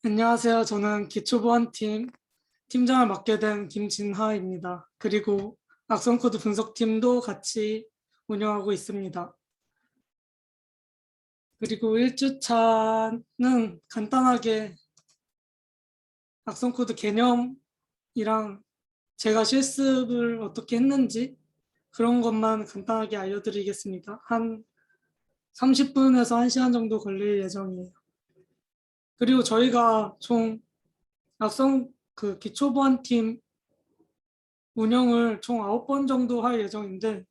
안녕하세요. 저는 기초보안팀 팀장을 맡게 된 김진하입니다. 그리고 악성코드 분석팀도 같이 운영하고 있습니다. 그리고 1주차는 간단하게 악성코드 개념이랑 제가 실습을 어떻게 했는지 그런 것만 간단하게 알려드리겠습니다. 한 30분에서 1시간 정도 걸릴 예정이에요. 그리고 저희가 총 기초보안팀 운영을 총 9번 정도 할 예정인데,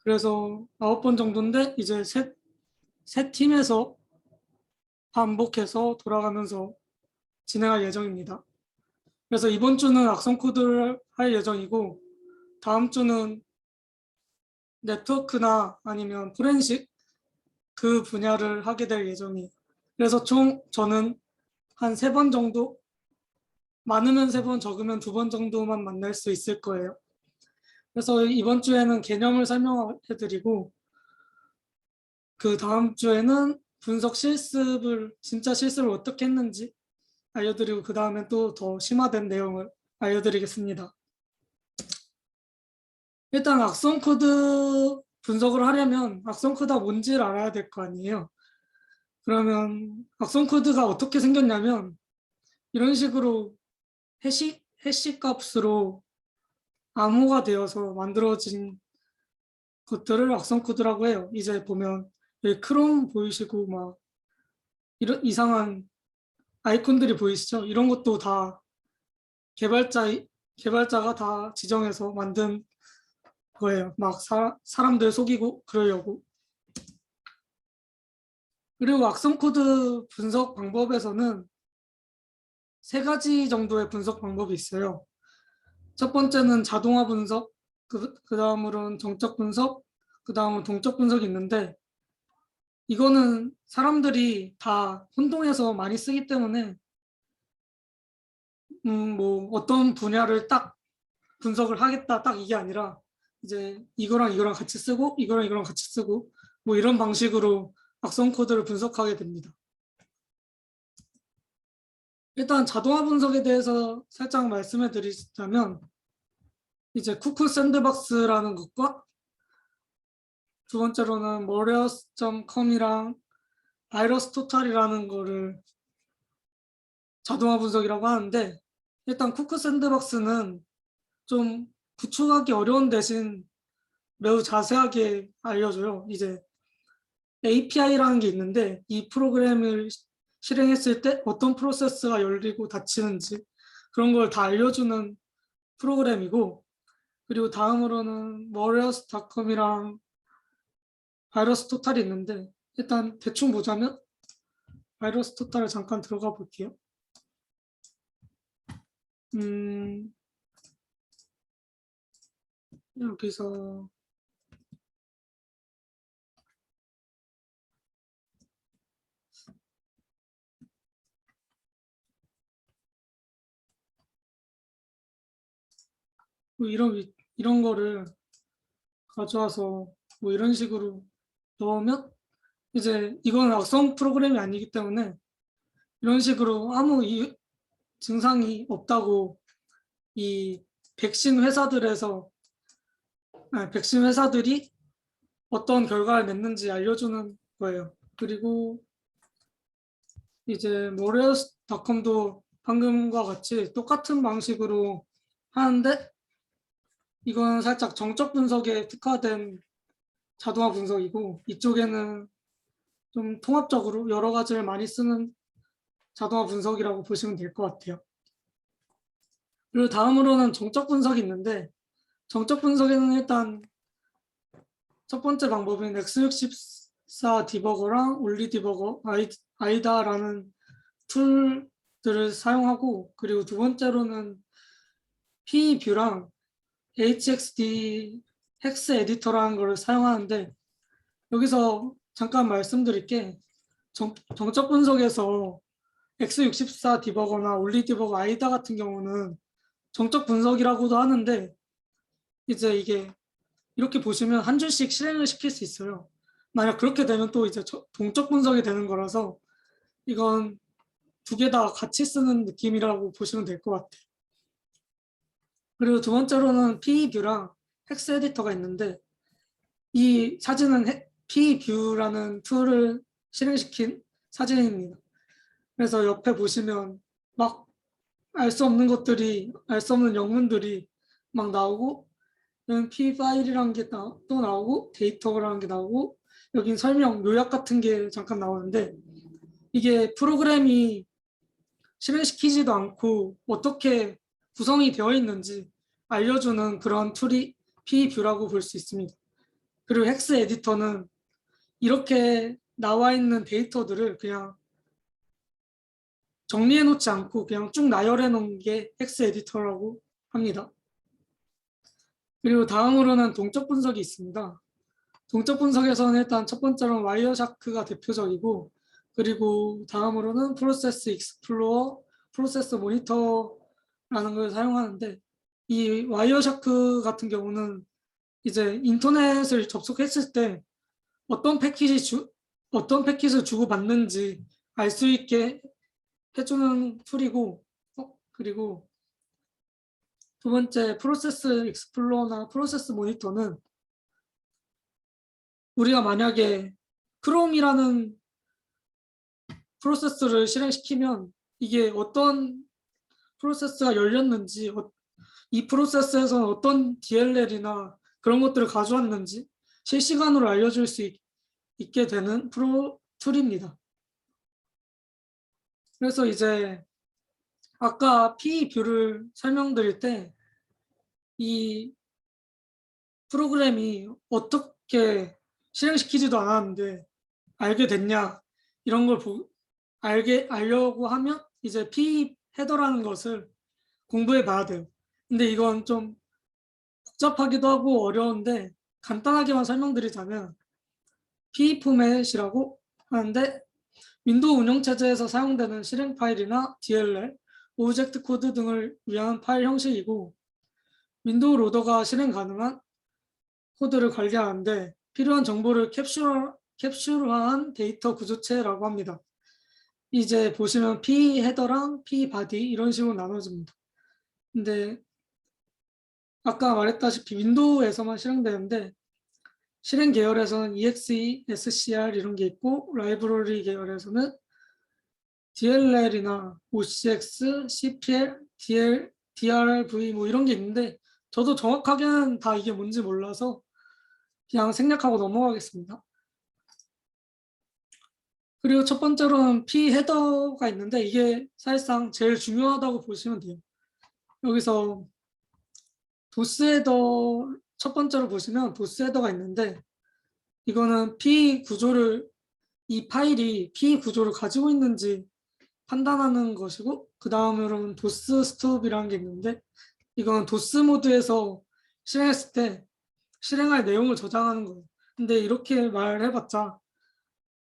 그래서 9번 정도인데 이제 세 팀에서 반복해서 돌아가면서 진행할 예정입니다. 그래서 이번 주는 악성 코드를 할 예정이고, 다음 주는 네트워크나 아니면 포렌식 그 분야를 하게 될 예정이에요. 그래서 총 저는 한 3번 정도, 많으면 3번, 적으면 2번 정도만 만날 수 있을 거예요. 그래서 이번 주에는 개념을 설명해드리고, 그 다음 주에는 분석 진짜 실습을 어떻게 했는지 알려드리고, 그 다음에 또 더 심화된 내용을 알려드리겠습니다. 일단 악성 코드 분석을 하려면 악성 코드가 뭔지를 알아야 될 거 아니에요. 그러면 악성 코드가 어떻게 생겼냐면 이런 식으로 해시 값으로 암호가 되어서 만들어진 것들을 악성 코드라고 해요. 이제 보면 여기 크롬 보이시고 막 이런 이상한 아이콘들이 보이시죠? 이런 것도 다 개발자가 다 지정해서 만든 거예요. 막 사람들 속이고 그러려고. 그리고 악성 코드 분석 방법에서는 3가지 정도의 분석 방법이 있어요. 첫 번째는 자동화 분석, 그 다음으로는 정적 분석, 그 다음은 동적 분석이 있는데, 이거는 사람들이 다 혼동해서 많이 쓰기 때문에 뭐 어떤 분야를 딱 분석을 하겠다 딱 이게 아니라 이제 이거랑 이거랑 같이 쓰고 이거랑 이거랑 같이 쓰고 뭐 이런 방식으로 악성 코드를 분석하게 됩니다. 일단 자동화 분석에 대해서 살짝 말씀해 드리자면 이제 쿠크 샌드박스라는 것과 두 번째로는 머리어스.com이랑 바이러스 토탈이라는 거를 자동화 분석이라고 하는데, 일단 쿠크 샌드박스는 좀 구축하기 어려운 대신 매우 자세하게 알려줘요. 이제 API라는 게 있는데 이 프로그램을 실행했을 때 어떤 프로세스가 열리고 닫히는지 그런 걸 다 알려주는 프로그램이고, 그리고 다음으로는 머리어스.com이랑 바이러스 토탈이 있는데, 일단 대충 보자면 바이러스 토탈을 잠깐 들어가 볼게요. 여기서 뭐 이런 거를 가져와서 뭐 이런 식으로 넣으면 이제 이건 악성 프로그램이 아니기 때문에 이런 식으로 아무 증상이 없다고 이 백신 회사들에서 백신 회사들이 어떤 결과를 냈는지 알려주는 거예요. 그리고 이제 모레어스닷컴도 방금과 같이 똑같은 방식으로 하는데, 이건 살짝 정적 분석에 특화된 자동화 분석이고, 이쪽에는 좀 통합적으로 여러 가지를 많이 쓰는 자동화 분석이라고 보시면 될 것 같아요. 그리고 다음으로는 정적 분석이 있는데, 정적 분석에는 일단 첫 번째 방법은 x64 디버거랑 올리 디버거, 아이다라는 툴들을 사용하고, 그리고 두 번째로는 p뷰랑 hxd 헥스 에디터라는 걸 사용하는데, 여기서 잠깐 말씀드릴 게 정적 분석에서 x64 디버거나 올리 디버거 아이다 같은 경우는 정적 분석이라고도 하는데, 이제 이게 이렇게 보시면 한 줄씩 실행을 시킬 수 있어요. 만약 그렇게 되면 또 이제 동적 분석이 되는 거라서 이건 두 개 다 같이 쓰는 느낌이라고 보시면 될 것 같아요. 그리고 두 번째로는 PEView 텍스트 에디터가 있는데 이 사진은 PEView라는 툴을 실행시킨 사진입니다. 그래서 옆에 보시면 막 알 수 없는 것들이, 알 수 없는 영문들이 막 나오고, 여기 P 파일이라는 게 또 나오고, 데이터라는 게 나오고, 여긴 설명, 요약 같은 게 잠깐 나오는데, 이게 프로그램이 실행시키지도 않고 어떻게 구성이 되어 있는지 알려주는 그런 툴이 P뷰라고 볼 수 있습니다. 그리고 헥스 에디터는 이렇게 나와 있는 데이터들을 그냥 정리해 놓지 않고 그냥 쭉 나열해 놓은 게 헥스 에디터라고 합니다. 그리고 다음으로는 동적 분석이 있습니다. 동적 분석에서는 일단 첫 번째로는 와이어샤크가 대표적이고, 그리고 다음으로는 프로세스 익스플로어, 프로세스 모니터라는 걸 사용하는데, 이 와이어샤크 같은 경우는 이제 인터넷을 접속했을 때 어떤 어떤 패킷을 주고받는지 알 수 있게 해주는 툴이고, 그리고 두 번째 프로세스 익스플로어나 프로세스 모니터는 우리가 만약에 크롬이라는 프로세스를 실행시키면 이게 어떤 프로세스가 열렸는지, 이 프로세스에서는 어떤 DLL이나 그런 것들을 가져왔는지 실시간으로 알려줄 수 있게 되는 툴입니다. 그래서 이제 아까 PE뷰를 설명드릴 때 이 프로그램이 어떻게 실행시키지도 않았는데 알게 됐냐, 이런 걸 알려고 하면 이제 PE 헤더라는 것을 공부해 봐야 돼요. 근데 이건 좀 복잡하기도 하고 어려운데 간단하게만 설명드리자면 PE 포맷이라고 하는데 윈도우 운영체제에서 사용되는 실행 파일이나 DLL, 오브젝트 코드 등을 위한 파일 형식이고, 윈도우 로더가 실행 가능한 코드를 관리하는데 필요한 정보를 캡슐화한 데이터 구조체라고 합니다. 이제 보시면 P 헤더랑 P 바디 이런 식으로 나눠집니다. 근데 아까 말했다시피 윈도우에서만 실행되는데 실행 계열에서는 EXE, SCR 이런 게 있고, 라이브러리 계열에서는 DLL이나 OCX, CPL, DRV 뭐 이런 게 있는데 저도 정확하게는 다 이게 뭔지 몰라서 그냥 생략하고 넘어가겠습니다. 그리고 첫 번째로는 P 헤더가 있는데 이게 사실상 제일 중요하다고 보시면 돼요. 여기서 도스 헤더 첫 번째로 보시면 도스 헤더가 있는데 이거는 이 파일이 P 구조를 가지고 있는지 판단하는 것이고, 그 다음으로는 도스 스톱이라는 게 있는데 이건 도스 모드에서 실행했을 때 실행할 내용을 저장하는 거예요. 근데 이렇게 말해봤자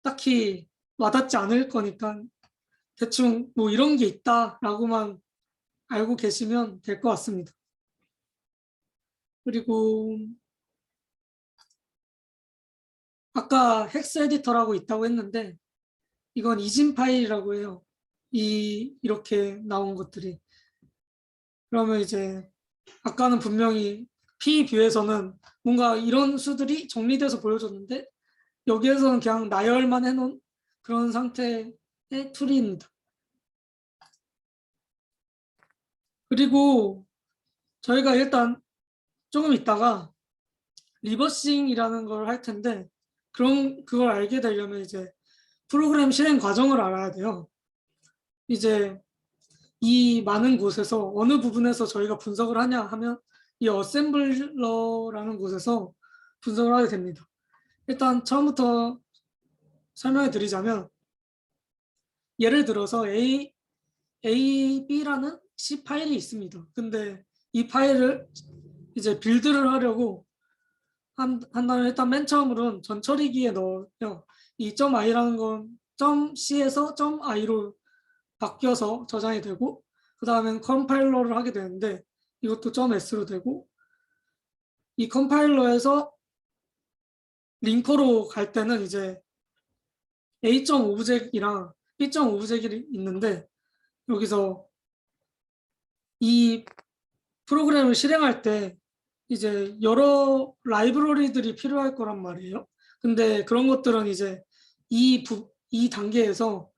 딱히 와닿지 않을 거니까 대충 뭐 이런 게 있다라고만 알고 계시면 될 것 같습니다. 그리고 아까 헥스 에디터라고 있다고 했는데 이건 이진 파일이라고 해요. 이렇게 나온 것들이. 그러면 이제 아까는 분명히 P뷰에서는 뭔가 이런 수들이 정리돼서 보여줬는데 여기에서는 그냥 나열만 해놓은 그런 상태의 툴입니다. 그리고 저희가 일단 조금 있다가 리버싱이라는 걸 할 텐데 그걸 알게 되려면 이제 프로그램 실행 과정을 알아야 돼요. 이제 이 많은 곳에서 어느 부분에서 저희가 분석을 하냐 하면 이 어셈블러라는 곳에서 분석을 하게 됩니다. 일단 처음부터 설명해 드리자면 예를 들어서 B라는 C 파일이 있습니다. 근데 이 파일을 이제 빌드를 하려고 한다면 일단 맨 처음으로는 전처리기에 넣어요. 이 .i라는 건 .c에서 .i로 바뀌어서 저장이 되고, 그 다음엔 컴파일러를 하게 되는데 이것도 .s로 되고, 이 컴파일러에서 링커로 갈 때는 이제 A.object이랑 일정 오브젝이 있는데 여기서 이 프로그램을 실행할 때 이제 여러 라이브러리들이 필요할 거란 말이에요. 근데 그런 것들은 이제 이 단계에서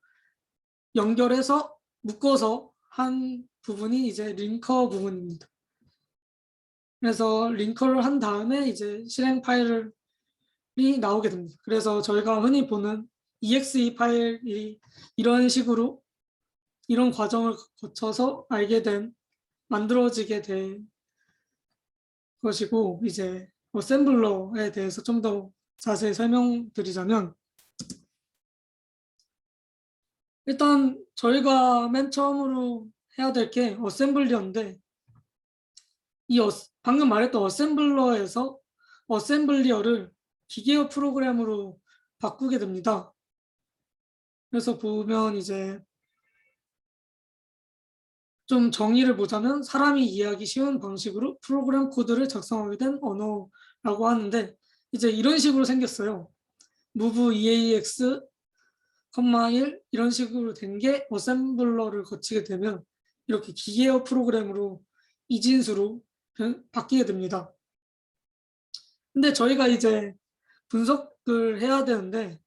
연결해서 묶어서 한 부분이 이제 링커 부분입니다. 그래서 링커를 한 다음에 이제 실행 파일이 나오게 됩니다. 그래서 저희가 흔히 보는 exe 파일이 이런 식으로 이런 과정을 거쳐서 만들어지게 된 것이고, 이제 어셈블러에 대해서 좀 더 자세히 설명드리자면, 일단 저희가 맨 처음으로 해야 될 게 어셈블리어인데, 방금 말했던 어셈블러에서 어셈블리어를 기계어 프로그램으로 바꾸게 됩니다. 그래서 보면 이제 좀 정의를 보자면 사람이 이해하기 쉬운 방식으로 프로그램 코드를 작성하게 된 언어라고 하는데, 이제 이런 식으로 생겼어요. move eax, 1 이런 식으로 된 게 어셈블러를 거치게 되면 이렇게 기계어 프로그램으로 이진수로 바뀌게 됩니다. 근데 저희가 이제 분석을 해야 되는데,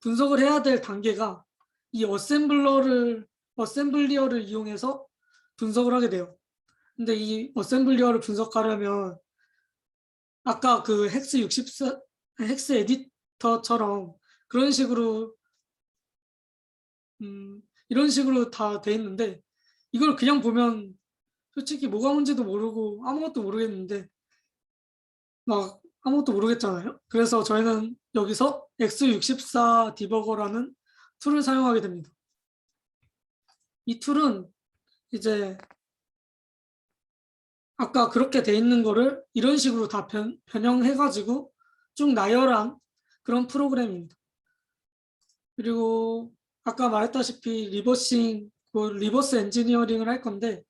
분석을 해야 될 단계가 이 어셈블리어를 이용해서 분석을 하게 돼요. 근데 이 어셈블리어를 분석하려면 아까 그 헥스 에디터처럼 그런 식으로 이런 식으로 다 돼 있는데, 이걸 그냥 보면 솔직히 뭐가 뭔지도 모르고 아무것도 모르겠는데 막 아무것도 모르겠잖아요. 그래서 저희는 여기서 x64 디버거라는 툴을 사용하게 됩니다. 이 툴은 이제 아까 그렇게 돼 있는 거를 이런 식으로 다 변형해가지고 쭉 나열한 그런 프로그램입니다. 그리고 아까 말했다시피 리버스 엔지니어링을 할 건데,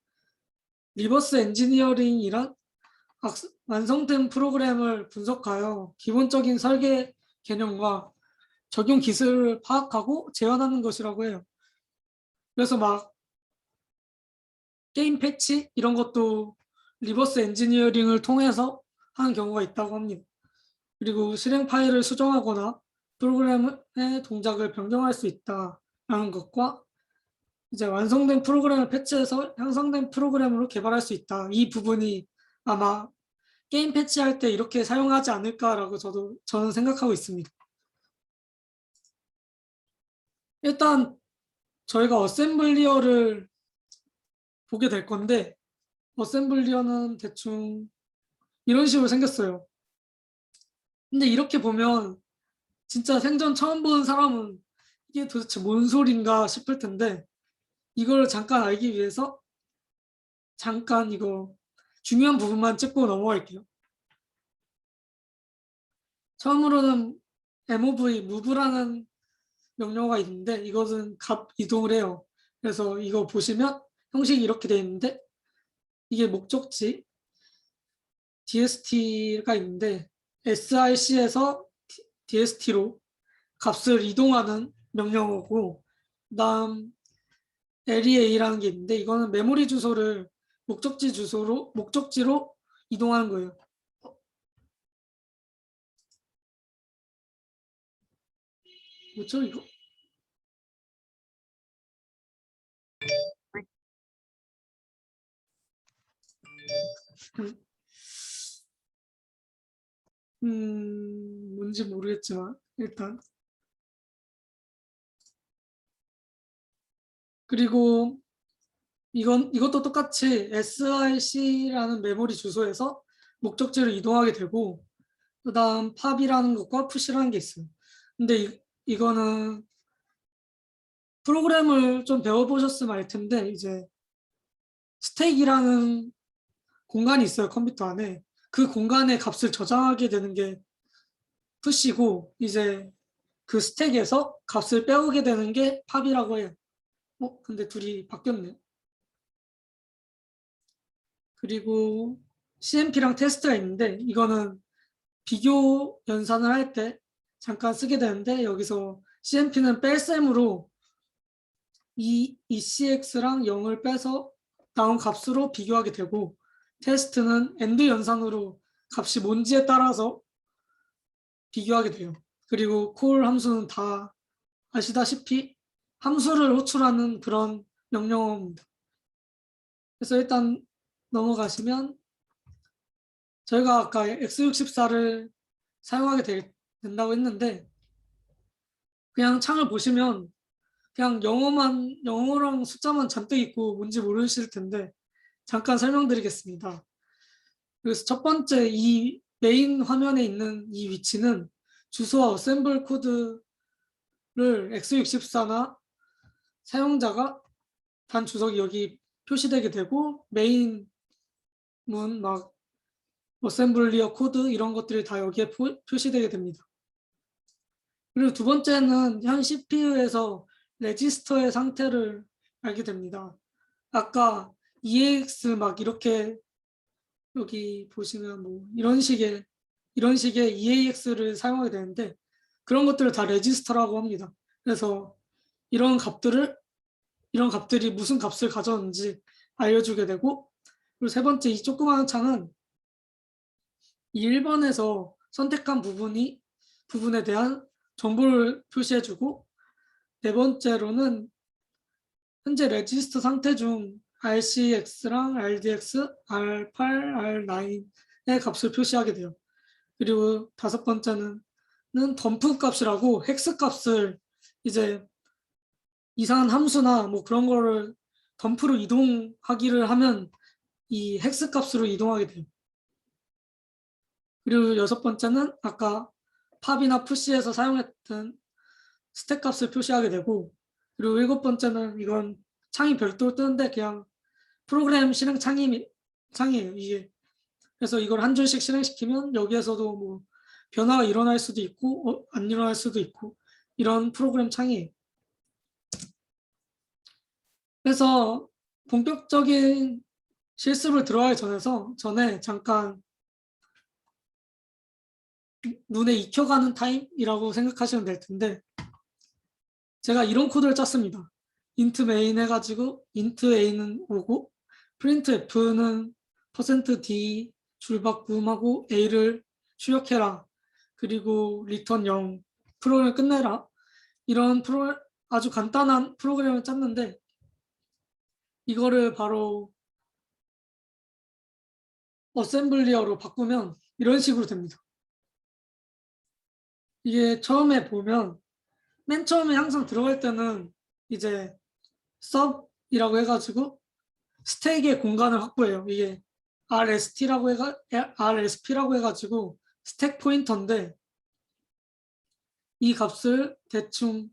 리버스 엔지니어링이란 완성된 프로그램을 분석하여 기본적인 설계 개념과 적용 기술을 파악하고 재현하는 것이라고 해요. 그래서 막 게임 패치 이런 것도 리버스 엔지니어링을 통해서 하는 경우가 있다고 합니다. 그리고 실행 파일을 수정하거나 프로그램의 동작을 변경할 수 있다라는 것과 이제 완성된 프로그램을 패치해서 향상된 프로그램으로 개발할 수 있다. 이 부분이 아마 게임 패치할 때 이렇게 사용하지 않을까라고 저는 생각하고 있습니다. 일단 저희가 어셈블리어를 보게 될 건데, 어셈블리어는 대충 이런 식으로 생겼어요. 근데 이렇게 보면 진짜 생전 처음 보는 사람은 이게 도대체 뭔 소린가 싶을 텐데, 이걸 잠깐 알기 위해서 잠깐 이거 중요한 부분만 짚고 넘어갈게요. 처음으로는 move라는 명령어가 있는데, 이것은 값 이동을 해요. 그래서 이거 보시면 형식이 이렇게 되어 있는데, 이게 목적지 DST가 있는데 SRC에서 DST로 값을 이동하는 명령어고, 그다음 LEA라는 게 있는데 이거는 메모리 주소를 목적지로 이동하는 거예요. 뭐죠 이거? 뭔지 모르겠지만 일단, 그리고 이것도 똑같이 src라는 메모리 주소에서 목적지로 이동하게 되고, 그다음 팝이라는 것과 푸시라는 게 있어요. 근데 이거는 프로그램을 좀 배워보셨으면 알 텐데, 이제 스택이라는 공간이 있어요, 컴퓨터 안에. 그 공간에 값을 저장하게 되는 게 푸시고, 이제 그 스택에서 값을 빼오게 되는 게 팝이라고 해요. 근데 둘이 바뀌었네. 그리고 CMP랑 테스트가 있는데, 이거는 비교 연산을 할 때 잠깐 쓰게 되는데, 여기서 CMP는 뺄셈으로 이 ECX랑 0을 빼서 나온 값으로 비교하게 되고, 테스트는 AND 연산으로 값이 뭔지에 따라서 비교하게 돼요. 그리고 콜 함수는 다 아시다시피 함수를 호출하는 그런 명령어입니다. 그래서 일단 넘어가시면 저희가 아까 x64를 사용하게 된다고 했는데, 그냥 창을 보시면 그냥 영어랑 숫자만 잔뜩 있고 뭔지 모르실 텐데 잠깐 설명드리겠습니다. 그래서 첫 번째, 이 메인 화면에 있는 이 위치는 주소와 어셈블 코드를 x64나 사용자가 단 주석이 여기 표시되게 되고, 메인 문 막 어셈블리어 코드 이런 것들이 다 여기에 표시되게 됩니다. 그리고 두 번째는 현 CPU에서 레지스터의 상태를 알게 됩니다. 아까 EAX 막 이렇게 여기 보시면 뭐 이런 식의 EAX를 사용하게 되는데, 그런 것들을 다 레지스터라고 합니다. 그래서 이런 값들이 무슨 값을 가져오는지 알려주게 되고, 그리고 세 번째, 이 조그마한 창은 이 1번에서 선택한 부분에 대한 정보를 표시해주고, 네 번째로는 현재 레지스터 상태 중 RCX랑 RDX, R8, R9의 값을 표시하게 돼요. 그리고 다섯 번째는 덤프 값이라고 헥스 값을 이제 이상한 함수나 뭐 그런 거를 덤프로 이동하기를 하면 이 헥스 값으로 이동하게 돼요. 그리고 여섯 번째는 아까 팝이나 푸시에서 사용했던 스택 값을 표시하게 되고, 그리고 일곱 번째는 이건 창이 별도로 뜨는데 그냥 프로그램 실행 창이에요, 이게. 그래서 이걸 한 줄씩 실행시키면 여기에서도 뭐 변화가 일어날 수도 있고 안 일어날 수도 있고, 이런 프로그램 창이에요. 그래서 본격적인 실습을 들어가기 전에 잠깐 눈에 익혀가는 타임이라고 생각하시면 될 텐데, 제가 이런 코드를 짰습니다. int main 해가지고 int a는 5고 print f는 %d 줄바꿈하고 a를 출력해라, 그리고 return 0, 프로그램을 끝내라, 이런 아주 간단한 프로그램을 짰는데, 이거를 바로 어셈블리어로 바꾸면 이런 식으로 됩니다. 이게 처음에 보면 맨 처음에 항상 들어갈 때는 이제 sub이라고 해가지고 스택의 공간을 확보해요. 이게 RSP라고 해가지고 스택 포인터인데, 이 값을 대충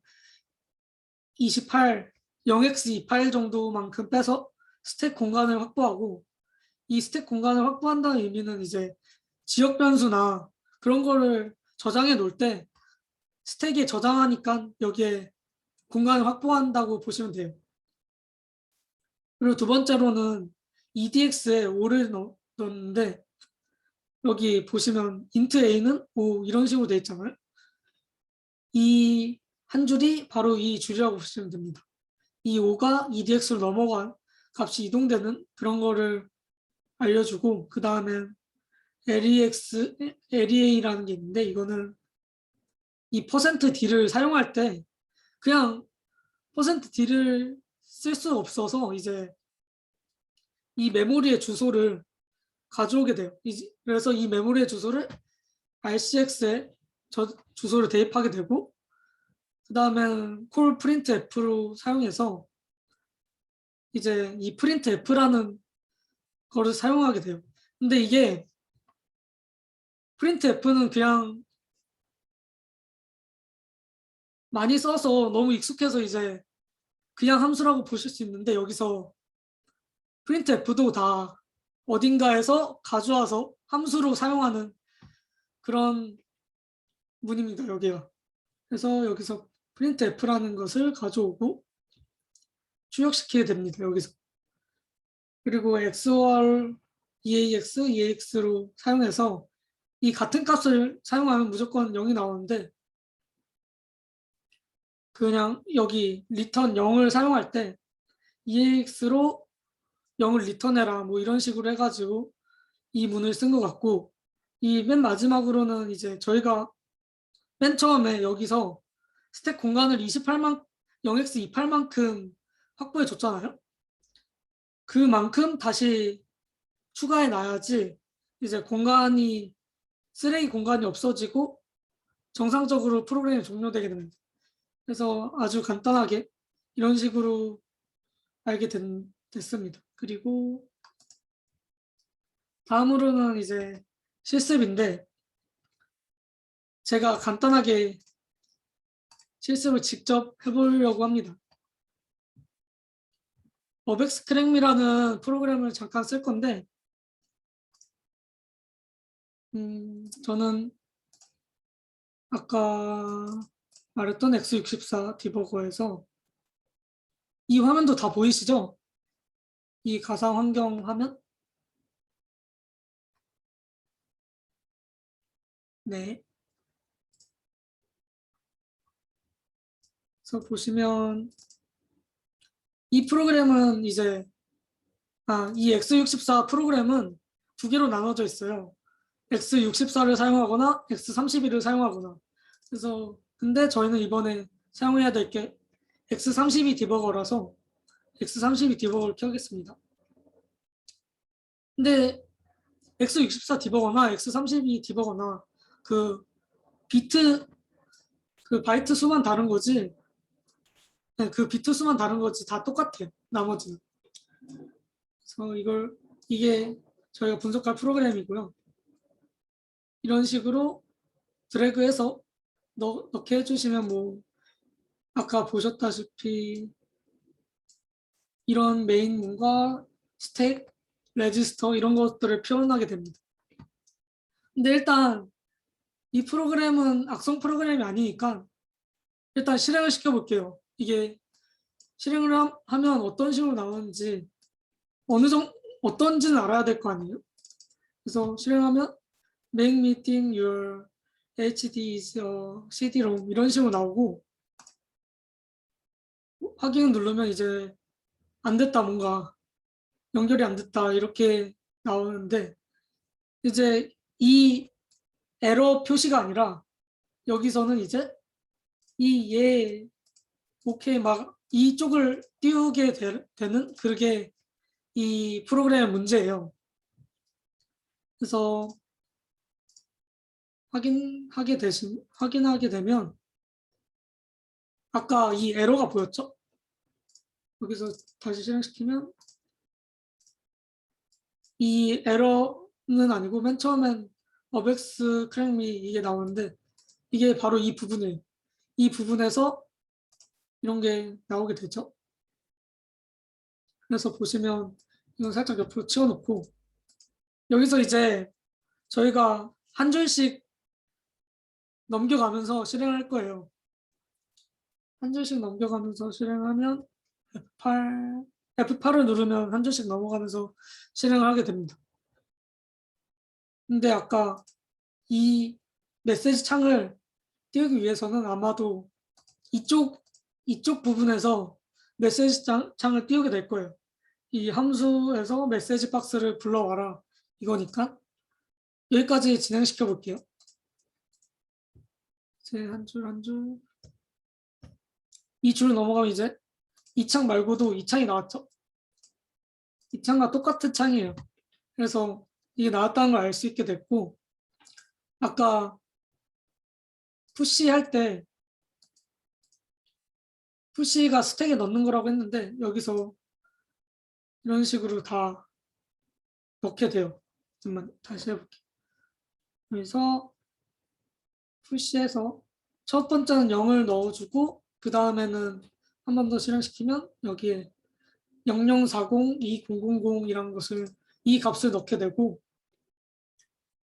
28, 0x28 정도만큼 빼서 스택 공간을 확보하고, 이 스택 공간을 확보한다는 의미는 이제 지역 변수나 그런 거를 저장해 놓을 때 스택에 저장하니까 여기에 공간을 확보한다고 보시면 돼요. 그리고 두 번째로는 EDX에 5를 넣었는데, 여기 보시면 int a는 5 이런 식으로 되어 있잖아요. 이 한 줄이 바로 이 줄이라고 보시면 됩니다. 이 5가 EDX로 넘어간 값이 이동되는 그런 거를 알려주고, 그 다음에 LEA라는 게 있는데, 이거는 이 %d를 사용할 때 그냥 %d를 쓸 수 없어서 이제 이 메모리의 주소를 가져오게 돼요. 그래서 이 메모리의 주소를 RCX에 주소를 대입하게 되고, 그 다음에 콜 프린트 F로 사용해서 이제 이 프린트 F라는 거를 사용하게 돼요. 근데 이게 프린트 F는 그냥 많이 써서 너무 익숙해서 이제 그냥 함수라고 보실 수 있는데, 여기서 프린트 F도 다 어딘가에서 가져와서 함수로 사용하는 그런 문입니다, 여기가. 그래서 여기서 프린트 F라는 것을 가져오고 출력시키게 됩니다, 여기서. 그리고 XOR EAX로 사용해서 이 같은 값을 사용하면 무조건 0이 나오는데, 그냥 여기 리턴 0을 사용할 때 EAX로 0을 리턴해라 뭐 이런 식으로 해가지고 이 문을 쓴 것 같고, 이 맨 마지막으로는 이제 저희가 맨 처음에 여기서 스택 공간을 0x28만큼 확보해 줬잖아요. 그만큼 다시 추가해 놔야지 이제 공간이, 쓰레기 공간이 없어지고 정상적으로 프로그램이 종료되게 됩니다. 그래서 아주 간단하게 이런 식으로 됐습니다. 그리고 다음으로는 이제 실습인데, 제가 간단하게 실습을 직접 해보려고 합니다. 어백스 크랙미라는 프로그램을 잠깐 쓸 건데, 저는 아까 말했던 x64 디버거에서 이 화면도 다 보이시죠? 이 가상 환경 화면? 네. 그래서 보시면 이 프로그램은 이제 이 x64 프로그램은 두 개로 나눠져 있어요. x64를 사용하거나 x32를 사용하거나. 그래서 근데 저희는 이번에 사용해야 될 게 x32 디버거라서 x32 디버거를 켜겠습니다. 근데 x64 디버거나 x32 디버거나 그 비트, 그 바이트 수만 다른 거지, 네, 그 비트 수만 다른 거지 다 똑같아요. 나머지는. 그래서 이게 저희가 분석할 프로그램이고요. 이런 식으로 드래그해서 넣게 해주시면 뭐 아까 보셨다시피 이런 메인문과 스택, 레지스터 이런 것들을 표현하게 됩니다. 근데 일단 이 프로그램은 악성 프로그램이 아니니까 일단 실행을 시켜볼게요. 이게 실행을 하면 어떤 식으로 나오는지 어떤지는 알아야 될 거 아니에요. 그래서 실행하면 make me think your HD is a CD-ROM 이런 식으로 나오고, 확인 누르면 이제 안 됐다, 뭔가 연결이 안 됐다 이렇게 나오는데, 이제 이 에러 표시가 아니라 여기서는 이제 오케이 막 이쪽을 띄우게 되는 그게 이 프로그램의 문제예요. 그래서 확인하게 되면 아까 이 에러가 보였죠? 여기서 다시 실행시키면 이 에러는 아니고 맨 처음엔 어백스 크랙미 이게 나오는데, 이게 바로 이 부분이에요. 이 부분에서 이런 게 나오게 되죠. 그래서 보시면 이건 살짝 옆으로 치워놓고, 여기서 이제 저희가 한 줄씩 넘겨가면서 실행할 거예요. 한 줄씩 넘겨가면서 실행하면 F8을 누르면 한 줄씩 넘어가면서 실행을 하게 됩니다. 근데 아까 이 메시지 창을 띄우기 위해서는 아마도 이쪽 부분에서 메시지 창을 띄우게 될 거예요. 이 함수에서 메시지 박스를 불러와라 이거니까. 여기까지 진행시켜 볼게요. 이제 한 줄 한 줄. 이 줄 넘어가면 이제 이 창 말고도 이 창이 나왔죠. 이 창과 똑같은 창이에요. 그래서 이게 나왔다는 걸 알 수 있게 됐고, 아까 푸시할 때 푸시가 스택에 넣는 거라고 했는데 여기서 이런 식으로 다 넣게 돼요. 잠깐만 다시 해볼게요. 그래서 푸시해서 첫 번째는 0을 넣어주고, 그 다음에는 한 번 더 실행시키면 여기에 00402000이라는 것을, 이 값을 넣게 되고,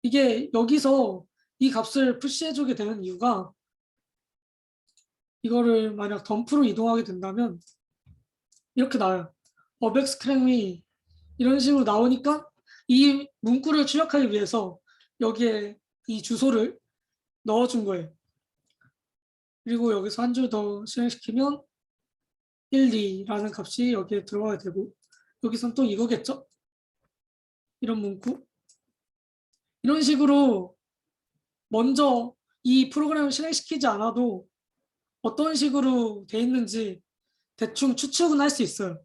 이게 여기서 이 값을 푸시해주게 되는 이유가, 이거를 만약 덤프로 이동하게 된다면 이렇게 나와요. 어백스 크랙미 이런 식으로 나오니까 이 문구를 출력하기 위해서 여기에 이 주소를 넣어준 거예요. 그리고 여기서 한 줄 더 실행시키면 1, 2라는 값이 여기에 들어가야 되고 여기선 또 이거겠죠? 이런 문구. 이런 식으로 먼저 이 프로그램을 실행시키지 않아도 어떤 식으로 돼 있는지 대충 추측은 할 수 있어요.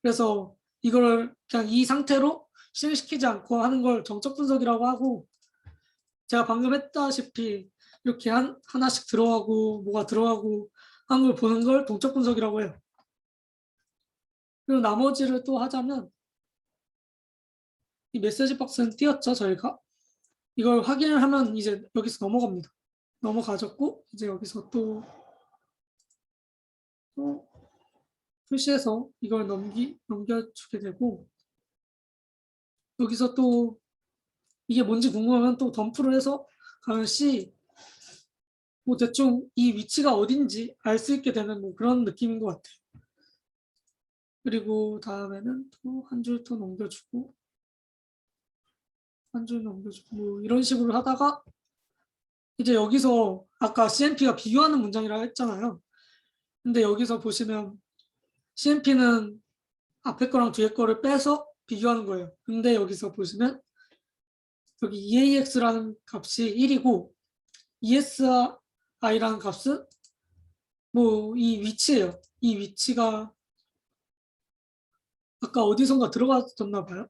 그래서 이걸 그냥 이 상태로 실행시키지 않고 하는 걸 정적 분석이라고 하고 제가 방금 했다시피 이렇게 하나씩 들어가고 뭐가 들어가고 한 걸 보는 걸 동적 분석이라고 해요. 그리고 나머지를 또 하자면 이 메시지 박스는 띄었죠 저희가. 이걸 확인을 하면 이제 여기서 넘어갑니다. 넘어가졌고 이제 여기서 또 표시해서 이걸 넘겨주게 되고 여기서 또 이게 뭔지 궁금하면 또 덤프를 해서 가면 C 뭐 대충 이 위치가 어딘지 알 수 있게 되는 뭐 그런 느낌인 것 같아요. 그리고 다음에는 또 한 줄 더 넘겨주고 한 줄 넘겨주고 뭐 이런 식으로 하다가 이제 여기서 아까 CMP가 비교하는 문장이라고 했잖아요. 근데 여기서 보시면 CMP는 앞에 거랑 뒤에 거를 빼서 비교하는 거예요. 근데 여기서 보시면 여기 EAX라는 값이 1이고 ESI라는 값은 뭐 이 위치예요. 이 위치가 아까 어디선가 들어갔었나 봐요.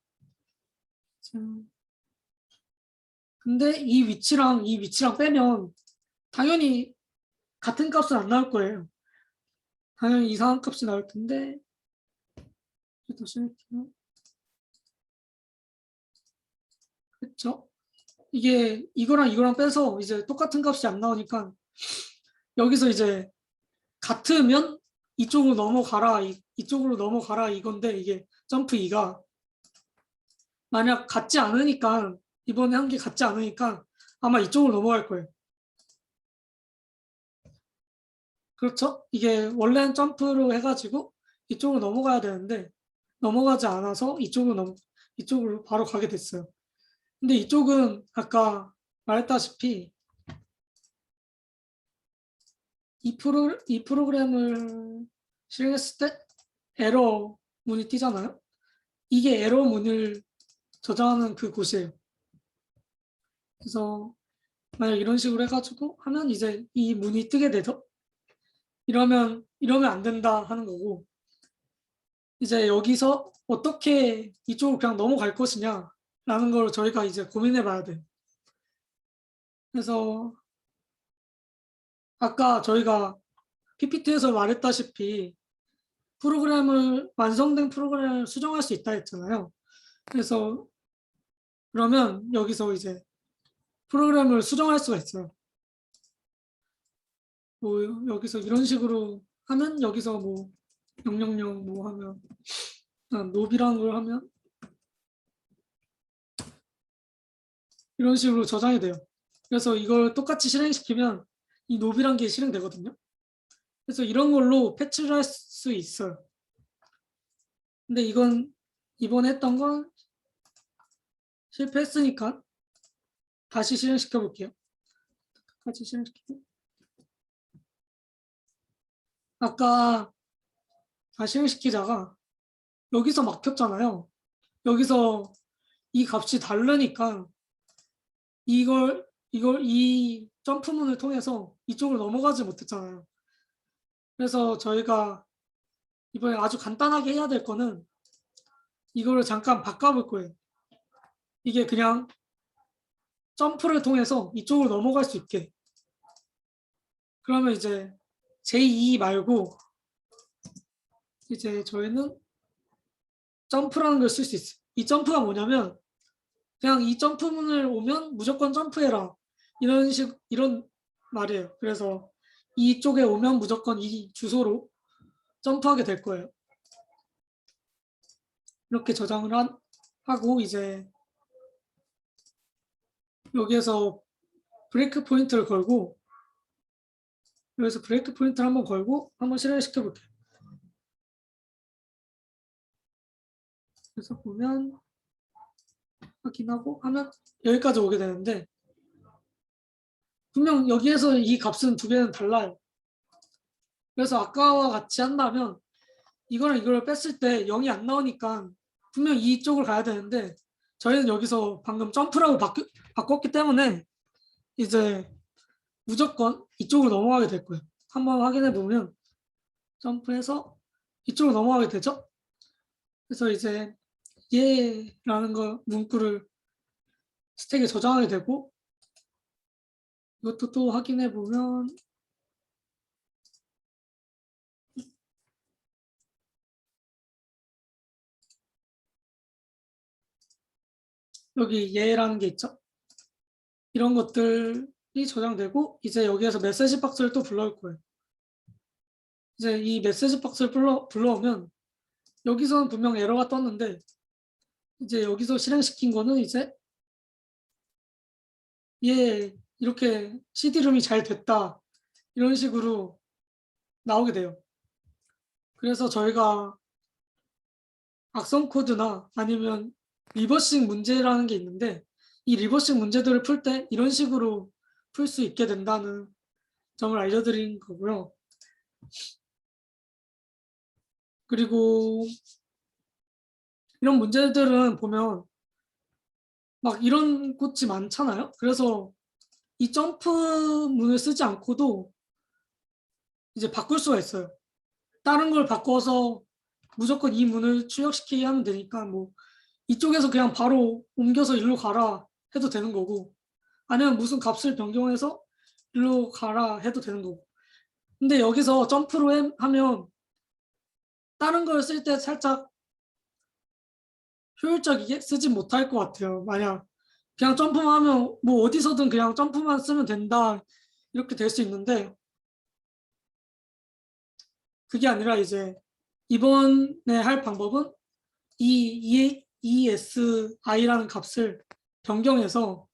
근데 이 위치랑 이 위치랑 빼면 당연히 같은 값은 안 나올 거예요. 당연히 이상한 값이 나올 텐데 다시 할게요. 그렇죠? 이게 이거랑 이거랑 빼서 이제 똑같은 값이 안 나오니까 여기서 이제 같으면 이쪽으로 넘어가라 이쪽으로 넘어가라 이건데 이게 점프 2가 만약 같지 않으니까 이번에 한 게 같지 않으니까 아마 이쪽으로 넘어갈 거예요. 그렇죠? 이게 원래는 점프로 해가지고 이쪽으로 넘어가야 되는데 넘어가지 않아서 이쪽으로 바로 가게 됐어요. 근데 이쪽은 아까 말했다시피 이 프로그램을 실행했을 때 에러 문이 뜨잖아요. 이게 에러 문을 저장하는 그 곳이에요. 그래서 만약 이런 식으로 해가지고 하면 이제 이 문이 뜨게 되죠. 이러면 안 된다 하는 거고 이제 여기서 어떻게 이쪽으로 그냥 넘어갈 것이냐 라는 걸 저희가 이제 고민해 봐야 돼요. 그래서 아까 저희가 PPT에서 말했다시피 완성된 프로그램을 수정할 수 있다 했잖아요. 그래서 그러면 여기서 이제 프로그램을 수정할 수가 있어요. 뭐 여기서 이런 식으로 하면 여기서 뭐 000 뭐 하면 노비라는 걸 하면 이런 식으로 저장이 돼요. 그래서 이걸 똑같이 실행시키면 이 노비란 게 실행되거든요. 그래서 이런 걸로 패치를 할 수 있어요. 근데 이건 이번에 했던 건 실패했으니까 다시 실행시켜 볼게요. 다시 실행시키고 아까 다시 실행시키다가 여기서 막혔잖아요. 여기서 이 값이 다르니까 이 점프문을 통해서 이쪽으로 넘어가지 못했잖아요. 그래서 저희가 이번에 아주 간단하게 해야 될 거는 이거를 잠깐 바꿔볼 거예요. 이게 그냥 점프를 통해서 이쪽으로 넘어갈 수 있게. 그러면 이제 j2 말고 이제 저희는 점프라는 걸 쓸 수 있어요. 이 점프가 뭐냐면 그냥 이 점프문을 오면 무조건 점프해라. 이런 말이에요. 그래서 이쪽에 오면 무조건 이 주소로 점프하게 될 거예요. 이렇게 하고 이제 여기에서 브레이크 포인트를 걸고 여기서 브레이크 포인트를 한번 걸고 한번 실행시켜 볼게요. 그래서 보면 확인하고 하면 여기까지 오게 되는데 분명 여기에서 이 값은 두 개는 달라요. 그래서 아까와 같이 한다면 이거랑 이걸 뺐을 때 0이 안 나오니까 분명 이쪽을 가야 되는데 저희는 여기서 방금 점프라고 바꿨기 때문에 이제 무조건 이쪽으로 넘어가게 될 거예요. 한번 확인해 보면 점프해서 이쪽으로 넘어가게 되죠. 그래서 이제 얘라는 거 문구를 스택에 저장하게 되고 이것도 또 확인해 보면 여기 얘라는 게 있죠. 이런 것들이 저장되고 이제 여기에서 메시지 박스를 또 불러올 거예요. 이제 이 메시지 박스를 불러오면 여기서는 분명 에러가 떴는데 이제 여기서 실행시킨 거는 이제 얘 이렇게 CD룸이 잘 됐다 이런 식으로 나오게 돼요. 그래서 저희가 악성 코드나 아니면 리버싱 문제라는 게 있는데 이 리버싱 문제들을 풀 때 이런 식으로 풀 수 있게 된다는 점을 알려드린 거고요. 그리고 이런 문제들은 보면 막 이런 꽃이 많잖아요. 그래서 이 점프문을 쓰지 않고도 이제 바꿀 수가 있어요. 다른 걸 바꿔서 무조건 이 문을 출력시키게 하면 되니까 뭐 이쪽에서 그냥 바로 옮겨서 일로 가라 해도 되는 거고 아니면 무슨 값을 변경해서 일로 가라 해도 되는 거고 근데 여기서 점프로 하면 다른 걸 쓸 때 살짝 효율적이게 쓰지 못할 것 같아요. 만약 그냥 점프만 하면 뭐 어디서든 그냥 점프만 쓰면 된다 이렇게 될 수 있는데 그게 아니라 이제 이번에 할 방법은 이 ESI라는 값을 변경해서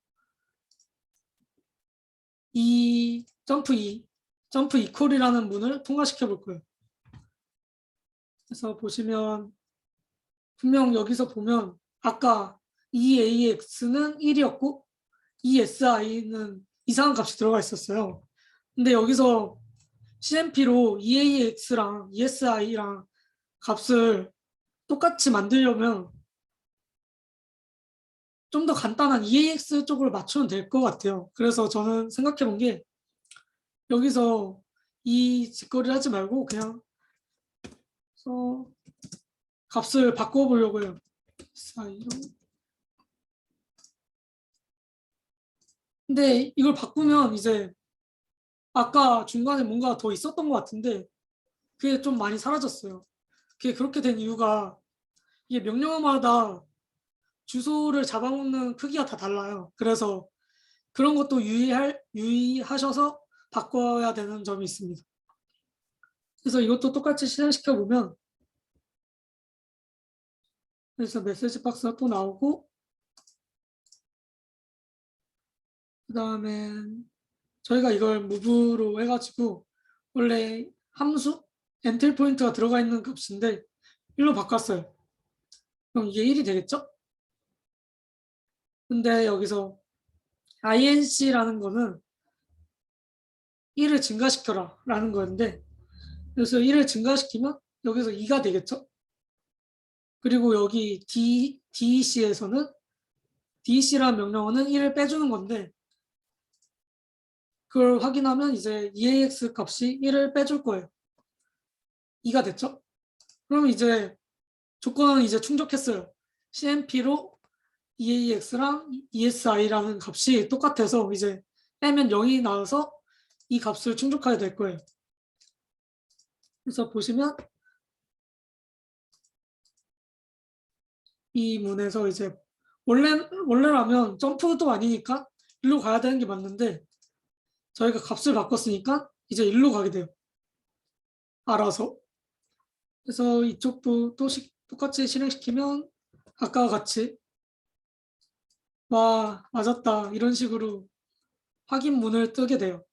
이 점프 이퀄이라는 문을 통과시켜 볼 거예요. 그래서 보시면 분명 여기서 보면 아까 EAX는 1이었고 ESI는 이상한 값이 들어가 있었어요. 근데 여기서 CMP로 EAX랑 ESI랑 값을 똑같이 만들려면 좀 더 간단한 EAX 쪽으로 맞추면 될 것 같아요. 그래서 저는 생각해 본 게 여기서 이 짓거리를 하지 말고 그냥 값을 바꿔보려고 해요. 근데 이걸 바꾸면 이제 아까 중간에 뭔가 더 있었던 것 같은데 그게 좀 많이 사라졌어요. 그게 그렇게 된 이유가 이게 명령어마다 주소를 잡아먹는 크기가 다 달라요. 그래서 그런 것도 유의하셔서 바꿔야 되는 점이 있습니다. 그래서 이것도 똑같이 실행시켜 보면 그래서 메시지 박스가 또 나오고 그 다음에 저희가 이걸 move로 해가지고 원래 함수 엔틀 포인트가 들어가 있는 값인데 1로 바꿨어요. 그럼 이게 1이 되겠죠? 근데 여기서 inc라는 거는 1을 증가시켜라 라는 거였는데 그래서 1을 증가시키면 여기서 2가 되겠죠? 그리고 여기 DEC에서는 DEC라는 명령어는 1을 빼주는 건데 그걸 확인하면 이제 EAX 값이 1을 빼줄 거예요. 2가 됐죠? 그럼 이제 조건은 이제 충족했어요. CMP로 EAX랑 ESI라는 값이 똑같아서 이제 빼면 0이 나와서 이 값을 충족하게 될 거예요. 그래서 보시면 이 문에서 이제 원래라면 점프도 아니니까 일로 가야 되는 게 맞는데 저희가 값을 바꿨으니까 이제 일로 가게 돼요. 알아서. 그래서 이쪽도 또 똑같이 실행시키면 아까와 같이 와 맞았다 이런 식으로 확인문을 뜨게 돼요.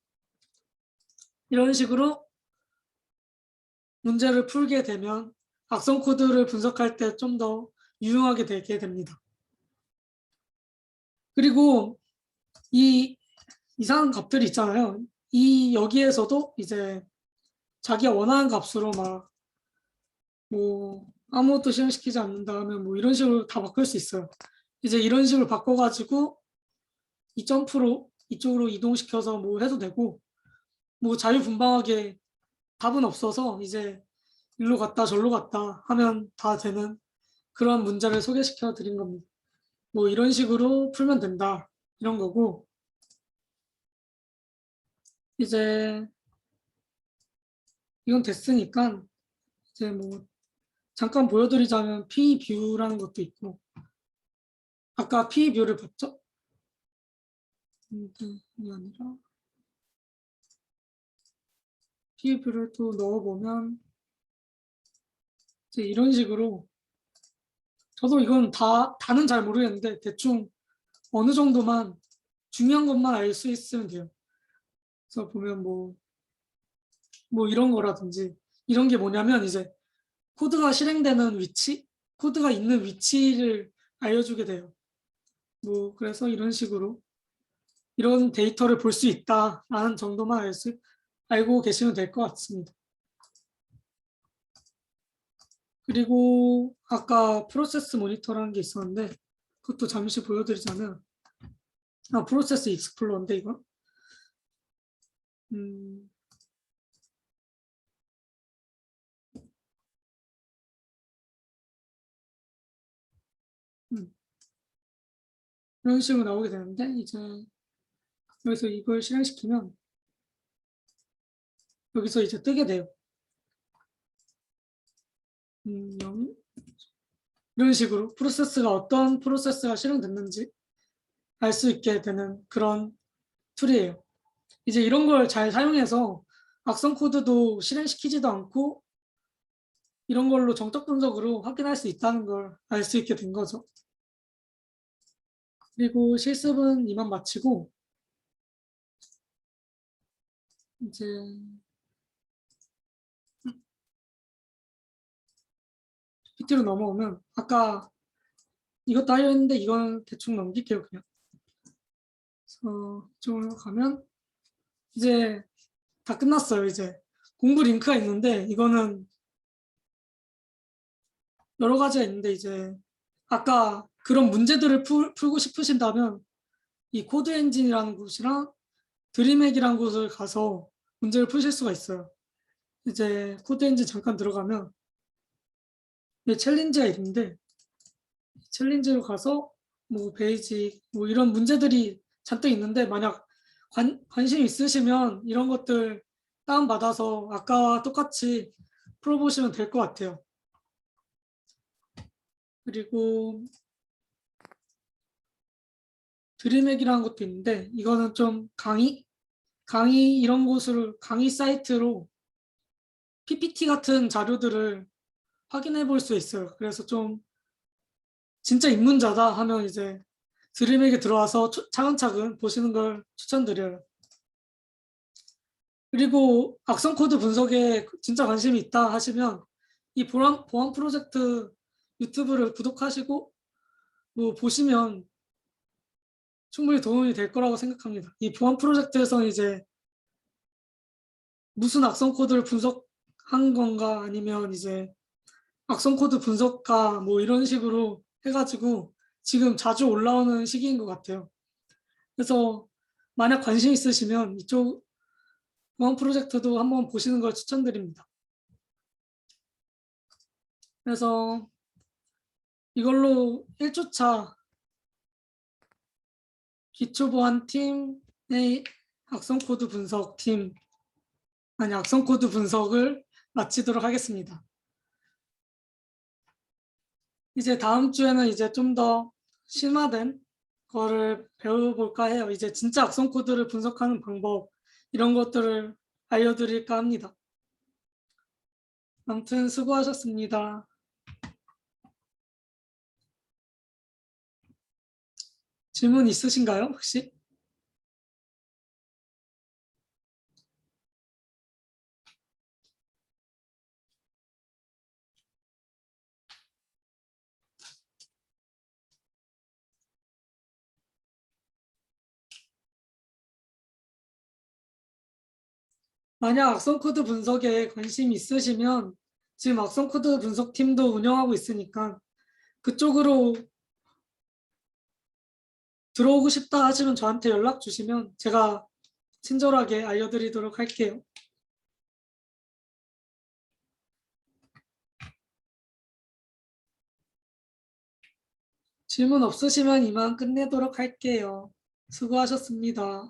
이런 식으로 문제를 풀게 되면 악성 코드를 분석할 때 좀 더 유용하게 되게 됩니다. 그리고 이 이상한 값들이 있잖아요. 이 여기에서도 이제 자기가 원하는 값으로 막 뭐 아무것도 실행시키지 않는다 하면 뭐 이런 식으로 다 바꿀 수 있어요. 이제 이런 식으로 바꿔가지고 이 점프로 이쪽으로 이동시켜서 뭐 해도 되고 뭐 자유분방하게 답은 없어서 이제 일로 갔다 절로 갔다 하면 다 되는 그런 문제를 소개시켜 드린 겁니다. 뭐 이런 식으로 풀면 된다 이런 거고 이제 이건 됐으니까 이제 뭐 잠깐 보여드리자면 P뷰라는 것도 있고 아까 P뷰를 봤죠? 이게 아니라 P뷰를 또 넣어보면 이제 이런 식으로 저도 이건 다는 잘 모르겠는데 대충 어느 정도만 중요한 것만 알 수 있으면 돼요. 그래서 보면 뭐 이런 거라든지 이런 게 뭐냐면 이제 코드가 실행되는 위치, 코드가 있는 위치를 알려주게 돼요. 뭐 그래서 이런 식으로 이런 데이터를 볼 수 있다라는 정도만 알고 계시면 될 것 같습니다. 그리고 아까 프로세스 모니터라는 게 있었는데 그것도 잠시 보여드리자면 프로세스 익스플로어인데 이거 음, 음, 이런 식으로 나오게 되는데 이제 여기서 이걸 실행시키면 여기서 이제 뜨게 돼요. 0 이런 식으로 프로세스가 어떤 프로세스가 실행됐는지 알 수 있게 되는 그런 툴이에요. 이제 이런 걸 잘 사용해서 악성 코드도 실행시키지도 않고 이런 걸로 정적 분석으로 확인할 수 있다는 걸 알 수 있게 된 거죠. 그리고 실습은 이만 마치고 이제 PPT로 넘어오면 아까 이것도 하려 했는데 이건 대충 넘길게요 그냥. 그래서 이쪽으로 가면 이제 다 끝났어요. 이제 공부 링크가 있는데 이거는 여러 가지가 있는데 이제 아까 그런 문제들을 풀고 싶으신다면 이 코드 엔진이라는 곳이랑 드림핵이라는 곳을 가서 문제를 푸실 수가 있어요. 이제 코드 엔진 잠깐 들어가면 챌린지가 있는데 챌린지로 가서 뭐 베이직 뭐 이런 문제들이 잔뜩 있는데 만약 관심 있으시면 이런 것들 다운받아서 아까와 똑같이 풀어보시면 될 것 같아요. 그리고 드림핵이라는 것도 있는데 이거는 좀 강의 이런 곳을 강의 사이트로 PPT 같은 자료들을 확인해 볼 수 있어요. 그래서 좀 진짜 입문자다 하면 이제 드림에게 들어와서 차근차근 보시는 걸 추천드려요. 그리고 악성 코드 분석에 진짜 관심이 있다 하시면 이 보안 프로젝트 유튜브를 구독하시고 뭐 보시면 충분히 도움이 될 거라고 생각합니다. 이 보안 프로젝트에서는 이제 무슨 악성 코드를 분석한 건가 아니면 이제 악성 코드 분석가 뭐 이런 식으로 해가지고 지금 자주 올라오는 시기인 것 같아요. 그래서 만약 관심 있으시면 이쪽 보안 프로젝트도 한번 보시는 걸 추천드립니다. 그래서 이걸로 1주차 기초보안팀의 악성코드 분석팀, 아니 악성코드 분석을 마치도록 하겠습니다. 이제 다음 주에는 이제 좀 더 심화된 거를 배워볼까 해요. 이제 진짜 악성코드를 분석하는 방법, 이런 것들을 알려드릴까 합니다. 아무튼 수고하셨습니다. 질문 있으신가요, 혹시? 만약 악성 코드 분석에 관심 있으시면 지금 악성 코드 분석팀도 운영하고 있으니까 그쪽으로 들어오고 싶다 하시면 저한테 연락 주시면 제가 친절하게 알려드리도록 할게요. 질문 없으시면 이만 끝내도록 할게요. 수고하셨습니다.